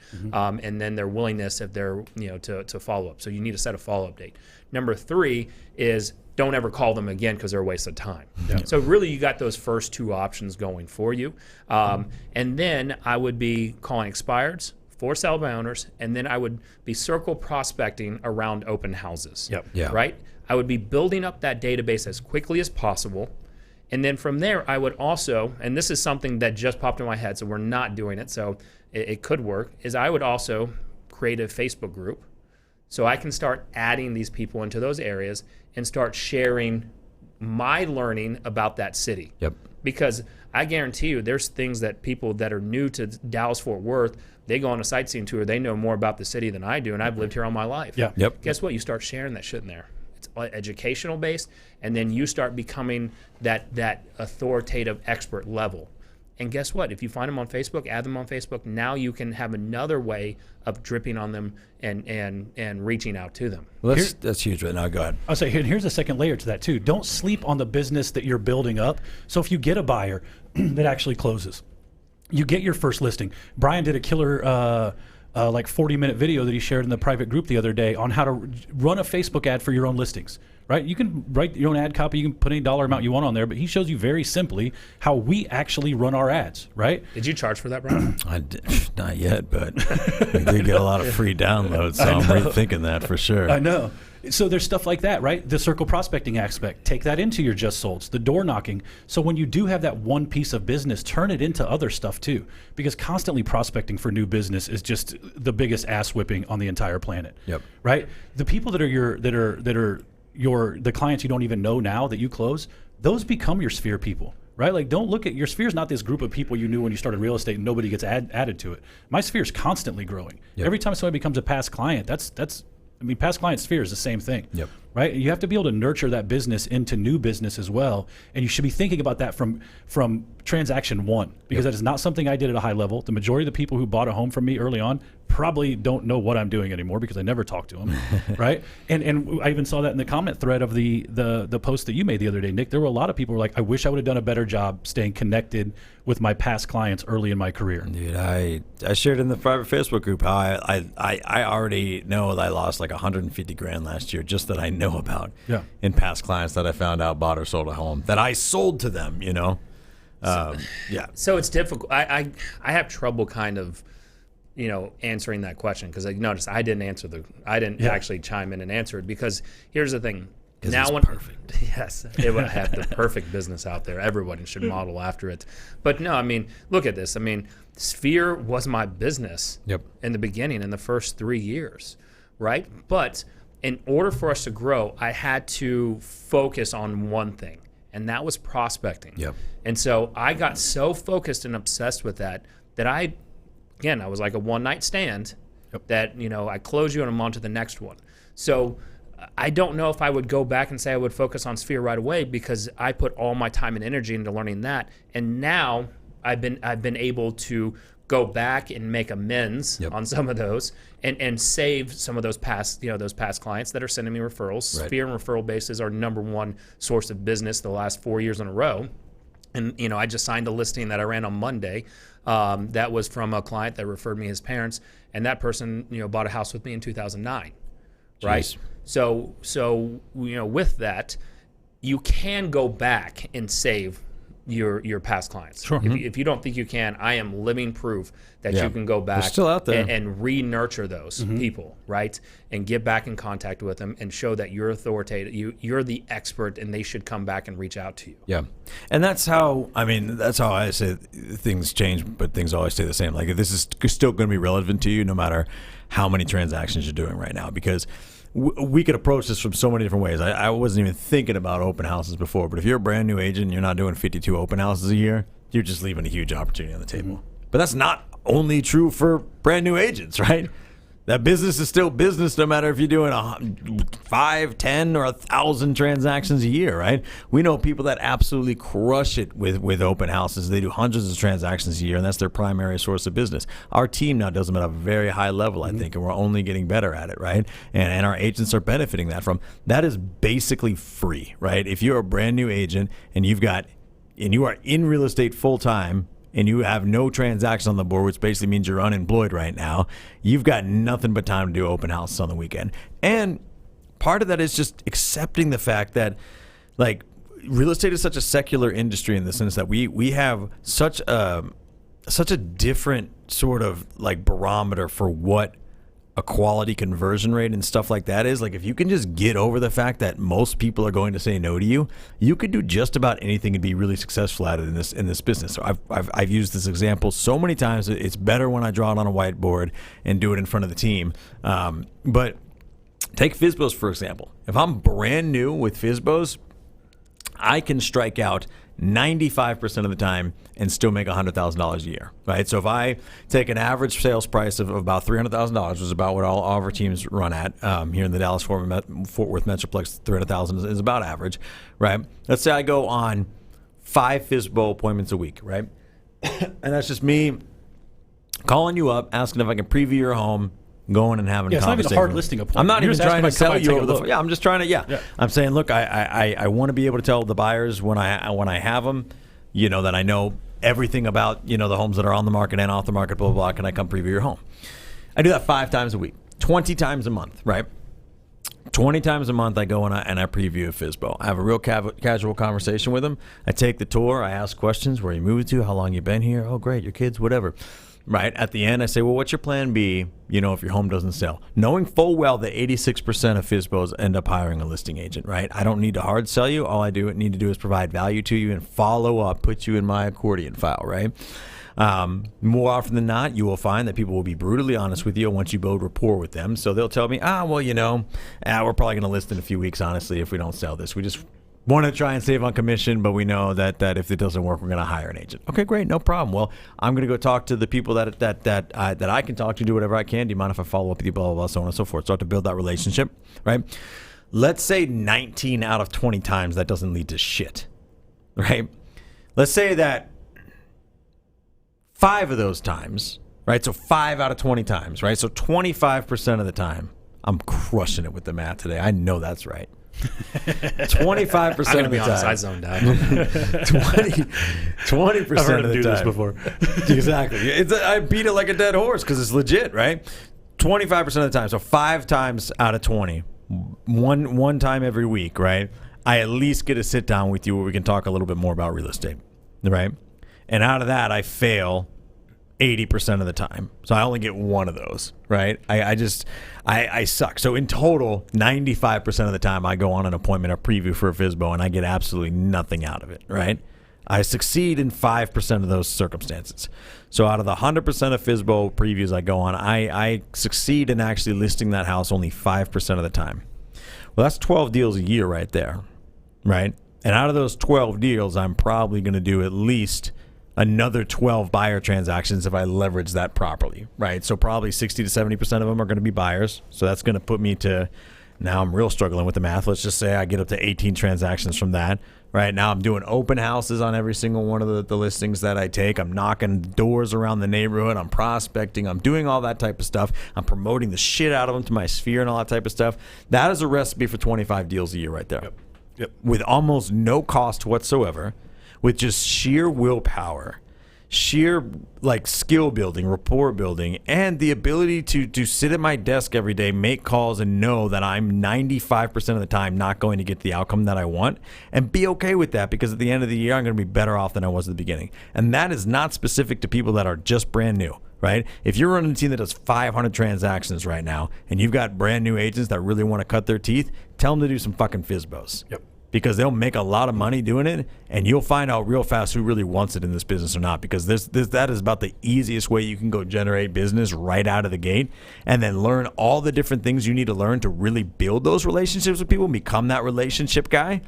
and then their willingness if they're, to follow up. So you need to set a follow-up date. Number 3 is don't ever call them again because they're a waste of time. So really you got those first 2 options going for you. And then I would be calling expireds, for sale by owners, and then I would be circle prospecting around open houses. Right? I would be building up that database as quickly as possible. And then from there, I would also, and this is something that just popped in my head, so we're not doing it, so it could work, is I would also create a Facebook group so I can start adding these people into those areas and start sharing my learning about that city. Because I guarantee you there's things that people that are new to Dallas-Fort Worth, they go on a sightseeing tour, they know more about the city than I do, and I've lived here all my life. Guess what? You start sharing that shit in there. It's educational based, and then you start becoming that authoritative expert level. And guess what? If you find them on Facebook, add them on Facebook, now you can have another way of dripping on them and reaching out to them. Well, that's huge right now. Go ahead. I'll say, here's a second layer to that too. Don't sleep on the business that you're building up. So if you get a buyer that actually closes, you get your first listing. Brian did a killer 40-minute video that he shared in the private group the other day on how to run a Facebook ad for your own listings. Right? You can write your own ad copy. You can put any dollar amount you want on there, but he shows you very simply how we actually run our ads, right? Did you charge for that, Brian? I did, not yet, but we did get a lot of free downloads, so I'm rethinking that for sure. I know. So there's stuff like that, right? The circle prospecting aspect. Take that into your just solds, the door knocking. So when you do have that one piece of business, turn it into other stuff too. Because constantly prospecting for new business is just the biggest ass whipping on the entire planet. Right? The people that are the clients you don't even know now that you close, those become your sphere people, right? Like, don't look at your sphere is not this group of people you knew when you started real estate and nobody gets added to it. My sphere is constantly growing. Every time somebody becomes a past client, past client sphere is the same thing, right? You have to be able to nurture that business into new business as well, and you should be thinking about that from transaction 1, because that is not something I did at a high level. The majority of the people who bought a home from me early on probably don't know what I'm doing anymore because I never talked to them, right? And I even saw that in the comment thread of the post that you made the other day, Nick. There were a lot of people who were like, I wish I would have done a better job staying connected with my past clients early in my career. Dude, I shared in the private Facebook group how I already know that I lost like $150,000 last year just that I know about in past clients that I found out bought or sold a home that I sold to them, So it's difficult. I have trouble kind of, answering that question because I noticed I didn't actually chime in and answer it because here's the thing. Now when perfect. Yes, it would have the perfect business out there. Everybody should model after it. But no, look at this. Sphere was my business in the beginning in the first 3 years, right? But in order for us to grow, I had to focus on one thing, and that was prospecting. And so I got so focused and obsessed with that I was like a one-night stand that, I close you and I'm on to the next one. So I don't know if I would go back and say I would focus on Sphere right away because I put all my time and energy into learning that. And now I've been able to go back and make amends on some of those and save some of those past clients that are sending me referrals. Sphere and referral bases are number one source of business the last 4 years in a row. And, I just signed a listing that I ran on Monday that was from a client that referred me his parents. And that person, bought a house with me in 2009. Jeez. Right? So with that, you can go back and save your past clients. Sure. If you don't think you can, I am living proof that Yeah. you can go back still out there. and re-nurture those people, right? And get back in contact with them and show that you're authoritative, you're the expert, and they should come back and reach out to you. Yeah. And that's how I say things change, but things always stay the same. Like, this is still going to be relevant to you no matter how many transactions you're doing right now, because we could approach this from so many different ways. I wasn't even thinking about open houses before, but if you're a brand new agent and you're not doing 52 open houses a year, you're just leaving a huge opportunity on the table. But that's not only true for brand new agents, right? That business is still business no matter if you're doing 5, 10, or 1,000 transactions a year, right? We know people that absolutely crush it with open houses. They do hundreds of transactions a year, and that's their primary source of business. Our team now does them at a very high level, I think, and we're only getting better at it, right? And our agents are benefiting that is basically free, right? If you're a brand new agent and you are in real estate full time, and you have no transactions on the board, which basically means you're unemployed right now, you've got nothing but time to do open houses on the weekend. And part of that is just accepting the fact that, like, real estate is such a secular industry in the sense that we have such a different sort of like barometer for what a quality conversion rate and stuff like that is. Like, if you can just get over the fact that most people are going to say no to you, you could do just about anything and be really successful at it in this business. So I've used this example so many times. It's better when I draw it on a whiteboard and do it in front of the team. But take FSBOs, for example. If I'm brand new with FSBOs, I can strike out 95% of the time and still make $100,000 a year, right? So if I take an average sales price of about $300,000, which is about what all of our teams run at here in the Dallas-Fort Worth Metroplex, $300,000 is about average, right? Let's say I go on 5 FSBO appointments a week, right? And that's just me calling you up, asking if I can preview your home, going and having a conversation. It's not even a hard listing appointment. I'm not You're even just trying to asking if I sell can you come over by the and phone. take a Yeah, I'm just trying to. Yeah. I'm saying, look, I want to be able to tell the buyers when I have them, that I know everything about the homes that are on the market and off the market. Blah blah blah. Can I come preview your home? I do that 5 times a week, 20 times a month, right? 20 times a month I go and I preview a FSBO. I have a real casual conversation with them. I take the tour. I ask questions. Where you moved to? How long you been here? Oh, great. Your kids, whatever. Right. At the end, I say, well, what's your plan B, if your home doesn't sell? Knowing full well that 86% of FSBOs end up hiring a listing agent, right? I don't need to hard sell you. All I need to do is provide value to you and follow up, put you in my accordion file, right? More often than not, you will find that people will be brutally honest with you once you build rapport with them. So they'll tell me, we're probably going to list in a few weeks, honestly, if we don't sell this. We just want to try and save on commission, but we know that if it doesn't work, we're going to hire an agent. Okay, great, no problem. Well, I'm going to go talk to the people that I can talk to, do whatever I can. Do you mind if I follow up with you, blah, blah, blah, so on and so forth. So I have to build that relationship, right? Let's say 19 out of 20 times that doesn't lead to shit, right? Let's say that 5 of those times, right? So 5 out of 20 times, right? So 25% of the time, I'm crushing it with the math today. I know that's right. 25% of the time. I'm going to be honest, I zoned out. 20% I've heard of the him do time. this before. Exactly. I beat it like a dead horse because it's legit, right? 25% of the time. So 5 times out of 20, one time every week, right? I at least get to sit down with you where we can talk a little bit more about real estate, right? And out of that, I fail 80% of the time. So I only get one of those, right? I suck. So in total, 95% of the time I go on an appointment or preview for a FSBO and I get absolutely nothing out of it, right? I succeed in 5% of those circumstances. So out of the 100% of FSBO previews I go on, I succeed in actually listing that house only 5% of the time. Well, that's 12 deals a year right there, right? And out of those 12 deals, I'm probably going to do at least another 12 buyer transactions if I leverage that properly, right? So probably 60 to 70% of them are going to be buyers. So that's going to put me to, now I'm real struggling with the math. Let's just say I get up to 18 transactions from that, right? Now I'm doing open houses on every single one of the listings that I take. I'm knocking doors around the neighborhood. I'm prospecting. I'm doing all that type of stuff. I'm promoting the shit out of them to my sphere and all that type of stuff. That is a recipe for 25 deals a year right there. Yep. With almost no cost whatsoever. With just sheer willpower, sheer like skill building, rapport building, and the ability to sit at my desk every day, make calls, and know that I'm 95% of the time not going to get the outcome that I want, and be okay with that, because at the end of the year I'm going to be better off than I was at the beginning. And that is not specific to people that are just brand new, right? If you're running a team that does 500 transactions right now and you've got brand new agents that really want to cut their teeth, tell them to do some fucking FSBOs. Yep. Because they'll make a lot of money doing it, and you'll find out real fast who really wants it in this business or not, because that is about the easiest way you can go generate business right out of the gate, and then learn all the different things you need to learn to really build those relationships with people and become that relationship guy.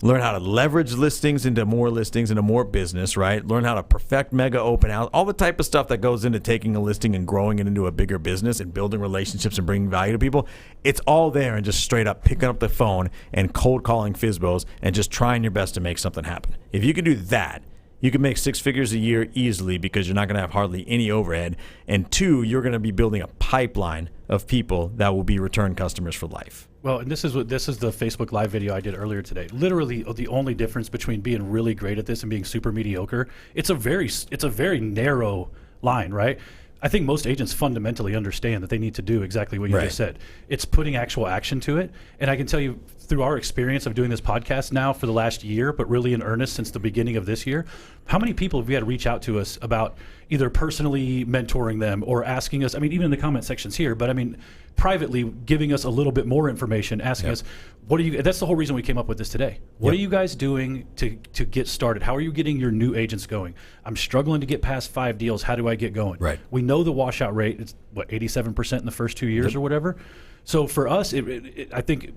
Learn how to leverage listings into more business, right? Learn how to perfect mega open house, all the type of stuff that goes into taking a listing and growing it into a bigger business and building relationships and bringing value to people. It's all there, and just straight up picking up the phone and cold calling FSBOs and just trying your best to make something happen. If you can do that, you can make 6 figures a year easily, because you're not going to have hardly any overhead. And 2, you're going to be building a pipeline of people that will be return customers for life. Well, and this is the Facebook Live video I did earlier today. Literally, the only difference between being really great at this and being super mediocre, it's a very narrow line, right? I think most agents fundamentally understand that they need to do exactly what you just said. It's putting actual action to it. And I can tell you, through our experience of doing this podcast now for the last year, but really in earnest since the beginning of this year, how many people have we had reach out to us about either personally mentoring them or asking us, I mean, even in the comment sections here, but I mean, privately giving us a little bit more information, asking us, what are you, that's the whole reason we came up with this today. What are you guys doing to get started? How are you getting your new agents going? I'm struggling to get past 5 deals. How do I get going? Right. We know the washout rate, it's 87% in the first 2 years or whatever. So for us, I think,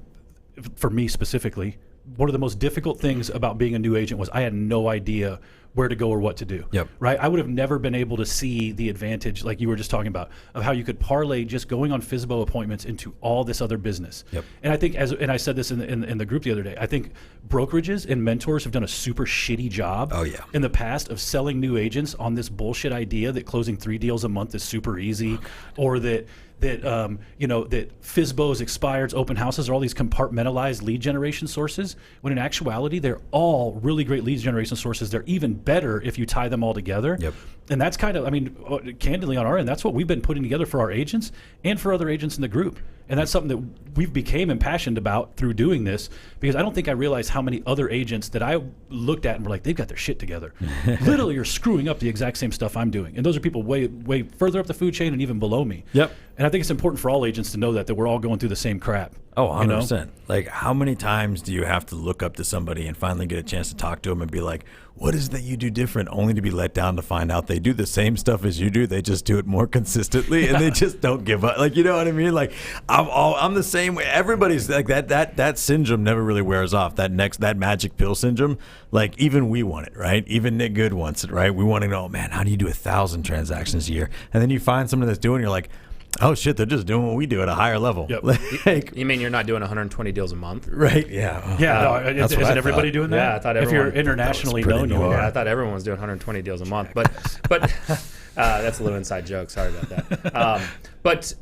for me specifically, one of the most difficult things about being a new agent was I had no idea where to go or what to do. Right? I would have never been able to see the advantage, like you were just talking about, of how you could parlay just going on FSBO appointments into all this other business. And I think, and I said this in the group the other day, I think brokerages and mentors have done a super shitty job in the past of selling new agents on this bullshit idea that closing 3 deals a month is super easy, or that FSBOs, expireds, open houses are all these compartmentalized lead generation sources, when in actuality they're all really great lead generation sources. They're even better if you tie them all together. And that's kind of, I mean, candidly on our end, that's what we've been putting together for our agents and for other agents in the group. And that's something that we've became impassioned about through doing this, because I don't think I realized how many other agents that I looked at and were like, they've got their shit together. Literally are screwing up the exact same stuff I'm doing. And those are people way, way further up the food chain and even below me. And I think it's important for all agents to know that we're all going through the same crap. Oh, 100%. Like, how many times do you have to look up to somebody and finally get a chance to talk to them and be like, what is it that you do different, only to be let down to find out they do the same stuff as you do, they just do it more consistently, and they just don't give up. Like, you know what I mean? Like, I'm the same way. Everybody's like that syndrome never really wears off. That magic pill syndrome. Like, even we want it, right? Even Nick Good wants it, right? We want to know, man, how do you do 1,000 transactions a year? And then you find someone that's doing it, you're like, oh shit, they're just doing what we do at a higher level. Like, you mean you're not doing 120 deals a month? Right, isn't everybody doing that? Yeah, I thought everyone, if you're internationally known, you are. Yeah, I thought everyone was doing 120 deals a month, but that's a little inside joke. Sorry about that. But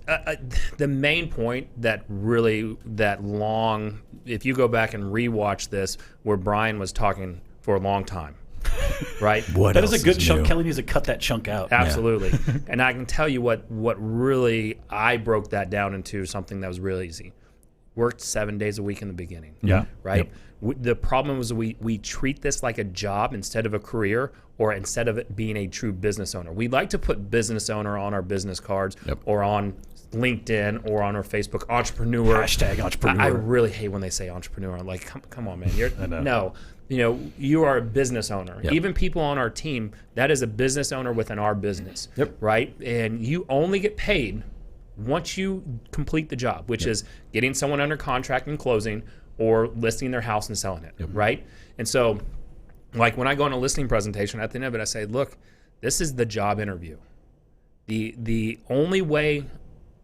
the main point that long, if you go back and rewatch this, where Brian was talking for a long time, right? That is a good chunk. Kelly needs to cut that chunk out. Absolutely. And I can tell you what really, I broke that down into something that was really easy. Worked 7 days a week in the beginning. Right? The problem was we treat this like a job instead of a career, or instead of it being a true business owner. We like to put business owner on our business cards or on LinkedIn or on our Facebook, entrepreneur. Hashtag entrepreneur. I really hate when they say entrepreneur. I'm like, come on, man. No. You are a business owner. Even people on our team, that is a business owner within our business, right? And you only get paid once you complete the job, which is getting someone under contract and closing, or listing their house and selling it, right? And so, like, when I go on a listing presentation, at the end of it, I say, look, this is the job interview. The only way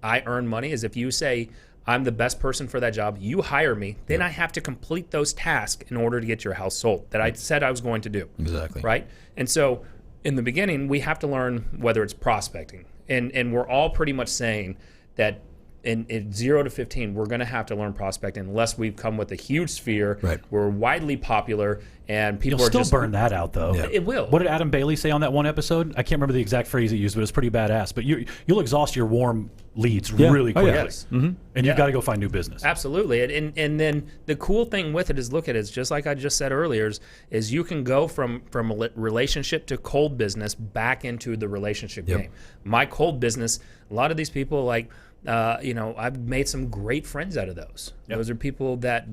I earn money is if you say, I'm the best person for that job, you hire me, then I have to complete those tasks in order to get your house sold that I said I was going to do. Exactly. Right? And so in the beginning, we have to learn whether it's prospecting. And we're all pretty much saying that in 0 to 15, we're going to have to learn prospecting unless we've come with a huge sphere. Right. We're widely popular, and people You'll are still just burn that out, though. It will. What did Adam Bailey say on that one episode? I can't remember the exact phrase he used, but it was pretty badass. But you'll exhaust your warm leads really quickly. Yes. And you've got to go find new business. Absolutely. And then the cool thing with it is, look at it, it's just like I just said earlier, is you can go from a relationship to cold business back into the relationship game. My cold business, a lot of these people, like, I've made some great friends out of those. Those are people that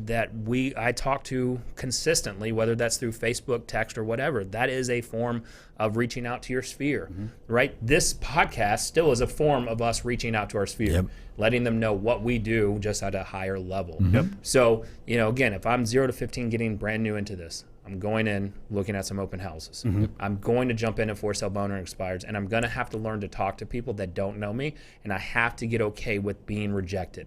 I talk to consistently, whether that's through Facebook, text, or whatever. That is a form of reaching out to your sphere, right? This podcast still is a form of us reaching out to our sphere, letting them know what we do just at a higher level. So, again, if I'm 0 to 15 getting brand new into this, I'm going in, looking at some open houses. I'm going to jump in at for sale, boner, and expires, and I'm going to have to learn to talk to people that don't know me, and I have to get okay with being rejected.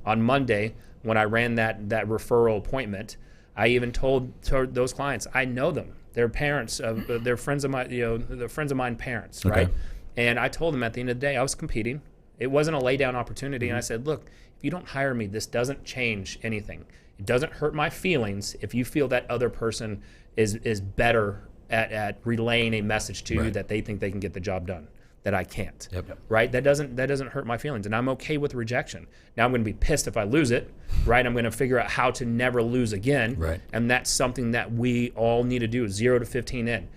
On Monday, when I ran that referral appointment, I even told those clients, I know them. They're parents, they're friends of mine, they're friends of mine parents, right? And I told them at the end of the day, I was competing. It wasn't a lay down opportunity, and I said, look, if you don't hire me, this doesn't change anything. It doesn't hurt my feelings if you feel that other person is better at relaying a message to you that they think they can get the job done, that I can't. Right? That doesn't hurt my feelings, and I'm okay with rejection. Now I'm going to be pissed if I lose it, right? I'm going to figure out how to never lose again, and that's something that we all need to do. 0 to 15 in,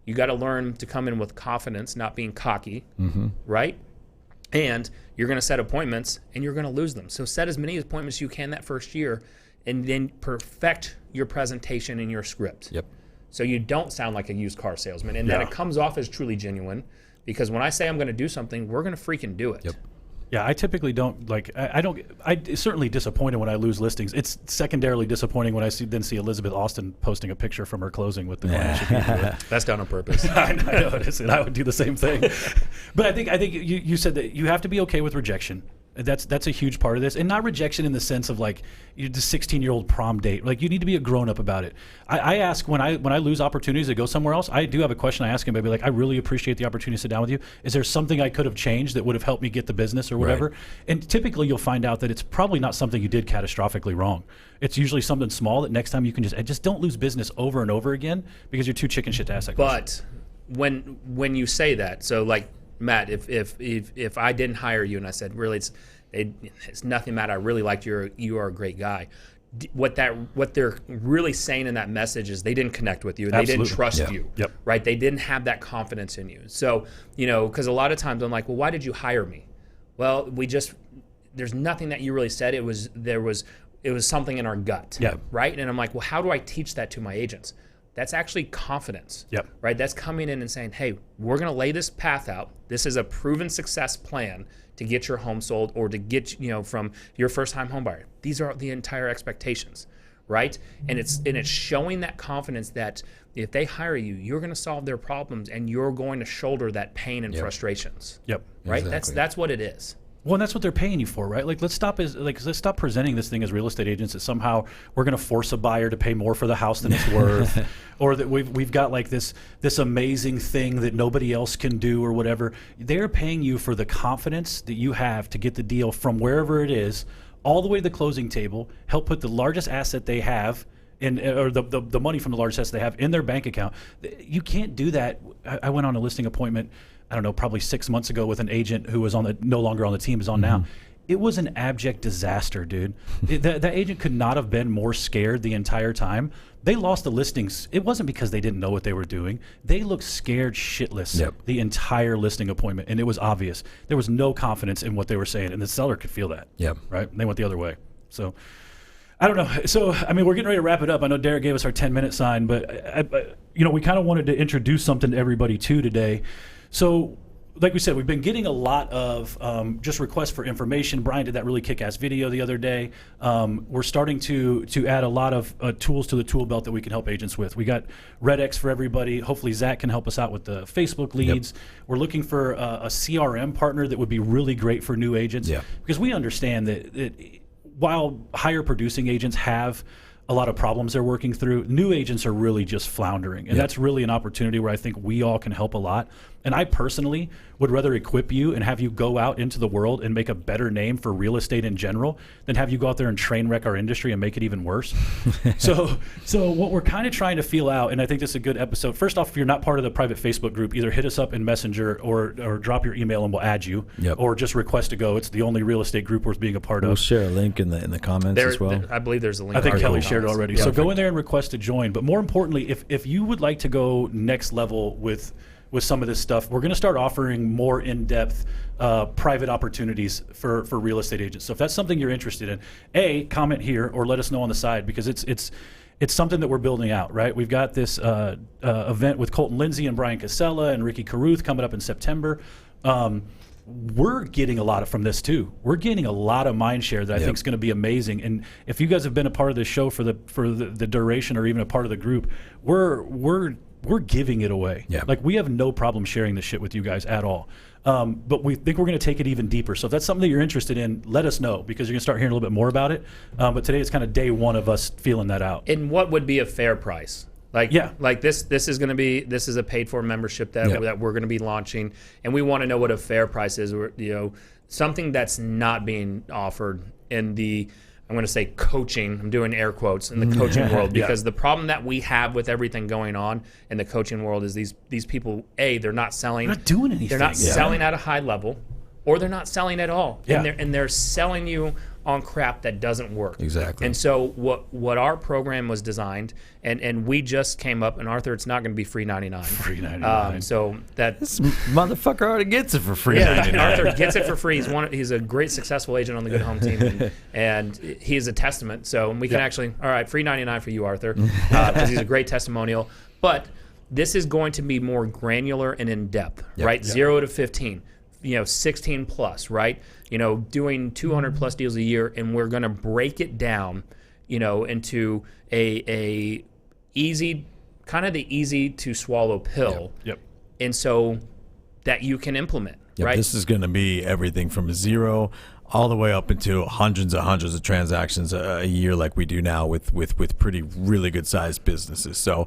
you got to learn to come in with confidence, not being cocky, right? And you're going to set appointments, and you're going to lose them. So set as many appointments as you can that first year, and then perfect your presentation and your script. So you don't sound like a used car salesman, and that it comes off as truly genuine, because when I say I'm going to do something, we're going to freaking do it. Yeah, I typically don't it's certainly disappointed when I lose listings. It's secondarily disappointing when I see Elizabeth Austin posting a picture from her closing with the client. That's done on purpose. I know it is, and I would do the same thing. But I think you said that you have to be okay with rejection. That's a huge part of this, and not rejection in the sense of like you're the 16-year-old prom date. Like, you need to be a grown-up about it. I ask when I lose opportunities to go somewhere else, I do have a question I ask him. I'd be like, I really appreciate the opportunity to sit down with you. Is there something I could have changed that would have helped me get the business or whatever? And typically you'll find out that it's probably not something you did catastrophically wrong. It's usually something small that next time you can just don't lose business over and over again because you're too chicken shit to ask that question. But when you say that, so like, Matt, if I didn't hire you and I said, really, it's nothing, Matt, I really liked you are a great guy. What they're really saying in that message is they didn't connect with you. They didn't trust you, right? They didn't have that confidence in you. So, because a lot of times I'm like, well, why did you hire me? Well, there's nothing that you really said. It was something in our gut, right? And I'm like, well, how do I teach that to my agents? That's actually confidence, right? That's coming in and saying, hey, we're going to lay this path out. This is a proven success plan to get your home sold or to get, from your first-time home buyer. These are the entire expectations, right? And it's showing that confidence that if they hire you, you're going to solve their problems and you're going to shoulder that pain and frustrations, right? Exactly. That's what it is. Well, and that's what they're paying you for, right? Like, let's stop presenting this thing as real estate agents that somehow we're going to force a buyer to pay more for the house than it's worth, or that we've got like this amazing thing that nobody else can do or whatever. They're paying you for the confidence that you have to get the deal from wherever it is all the way to the closing table, help put the largest asset they have or the money from the largest asset they have in their bank account. You can't do that. I went on a listing appointment, I don't know, probably 6 months ago with an agent who was no longer on the team, is on now. It was an abject disaster, dude. That agent could not have been more scared the entire time. They lost the listings. It wasn't because they didn't know what they were doing. They looked scared shitless the entire listing appointment, and it was obvious. There was no confidence in what they were saying, and the seller could feel that. Right? And they went the other way. So, I don't know. So, I mean, we're getting ready to wrap it up. I know Derek gave us our 10-minute sign, but, we kind of wanted to introduce something to everybody, too, today. So, like we said, we've been getting a lot of just requests for information. Brian did that really kick-ass video the other day. We're starting to add a lot of tools to the tool belt that we can help agents with. We got RedX for everybody. Hopefully Zach can help us out with the Facebook leads. We're looking for a CRM partner that would be really great for new agents. Because we understand that while higher producing agents have a lot of problems they're working through, new agents are really just floundering. And that's really an opportunity where I think we all can help a lot. And I personally would rather equip you and have you go out into the world and make a better name for real estate in general than have you go out there and train wreck our industry and make it even worse. So what we're kind of trying to feel out, and I think this is a good episode. First off, if you're not part of the private Facebook group, either hit us up in Messenger or drop your email and we'll add you, or just request to go. It's the only real estate group worth being a part of. We'll share a link in the comments as well. I believe there's a link. I think Kelly shared shared it already. So go in there and request to join. But more importantly, if you would like to go next level with some of this stuff, we're going to start offering more in-depth private opportunities for real estate agents. So if that's something you're interested in, comment here or let us know on the side, because it's something that we're building out, right? We've got this event with Colton Lindsay and Brian Casella and Ricky Caruth coming up in September. We're getting a lot from this too. We're gaining a lot of mind share that I think is going to be amazing. And if you guys have been a part of this show for the duration or even a part of the group, we're giving it away. Like, we have no problem sharing this shit with you guys at all. But we think we're going to take it even deeper. So if that's something that you're interested in, let us know, because you're going to start hearing a little bit more about it. But today it's kind of day one of us feeling that out. And what would be a fair price? Like this is going to be, this is a paid for membership that we're going to be launching, and we want to know what a fair price is. Something that's not being offered in the, I'm going to say coaching, I'm doing air quotes, in the coaching world, because the problem that we have with everything going on in the coaching world is these people, they're not selling. They're not doing anything. They're not selling at a high level, or they're not selling at all. And they're selling you on crap that doesn't work. Exactly. And so what our program was designed, and we just came up, and Arthur, it's not going to be free 99. Free 99. So that this motherfucker already gets it for free 99. Arthur gets it for free. He's a great successful agent on the Good Home team, and he's a testament. So we can actually, all right, free 99 for you, Arthur, because he's a great testimonial. But this is going to be more granular and in depth, right? 0 to 15. 16 plus, right? Doing 200 plus deals a year, and we're going to break it down, into a easy, kind of the easy to swallow pill. And so that you can implement, right? This is going to be everything from 0 all the way up into hundreds of transactions a year, like we do now with pretty really good sized businesses. So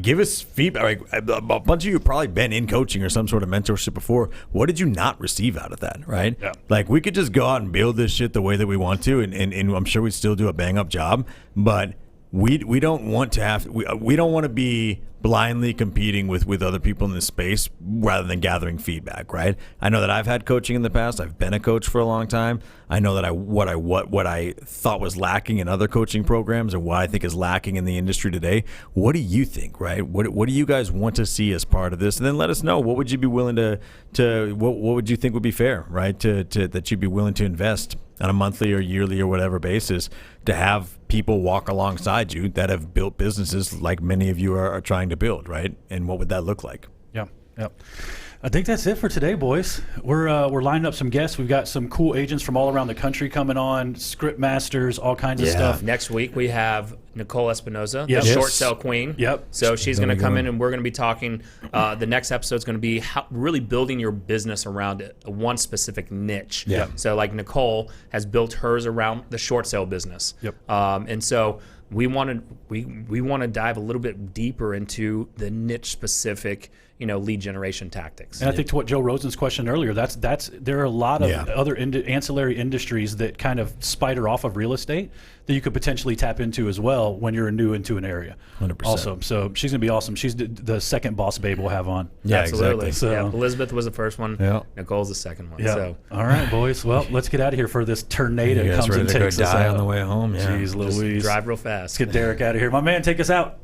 give us feedback. A bunch of you have probably been in coaching or some sort of mentorship before. What did you not receive out of that, right? Like, we could just go out and build this shit the way that we want to, and I'm sure we'd still do a bang up job, but we don't want to have, we don't want to be blindly competing with other people in this space rather than gathering feedback, right? I know that I've had coaching in the past. I've been a coach for a long time. I know that what I thought was lacking in other coaching programs, and what I think is lacking in the industry today. What do you think, right? What do you guys want to see as part of this? And then let us know, what would you be willing to what would you think would be fair, right? To that you'd be willing to invest on a monthly or yearly or whatever basis to have people walk alongside you that have built businesses like many of you are trying to build, right? And what would that look like? I think that's it for today, boys. We're lining up some guests. We've got some cool agents from all around the country coming on, script masters, all kinds of stuff. Next week we have Nicole Espinoza, the short sale queen. So she's going to come in, and we're going to be talking. The next episode is going to be really building your business around one specific niche. So like Nicole has built hers around the short sale business. And so we want to dive a little bit deeper into the niche specific, lead generation tactics. And I think to what Joe Rosen's question earlier, there are a lot of other ancillary industries that kind of spider off of real estate that you could potentially tap into as well when you're new into an area. 100%. Also, so she's gonna be awesome. She's the second boss babe we'll have on. Absolutely. Exactly. So, Elizabeth was the first one. Nicole's the second one. So all right, boys. Well, let's get out of here for this tornado comes and takes us out on the way home. Jeez Louise. Drive real fast. Let's get Derek out of here. My man, take us out.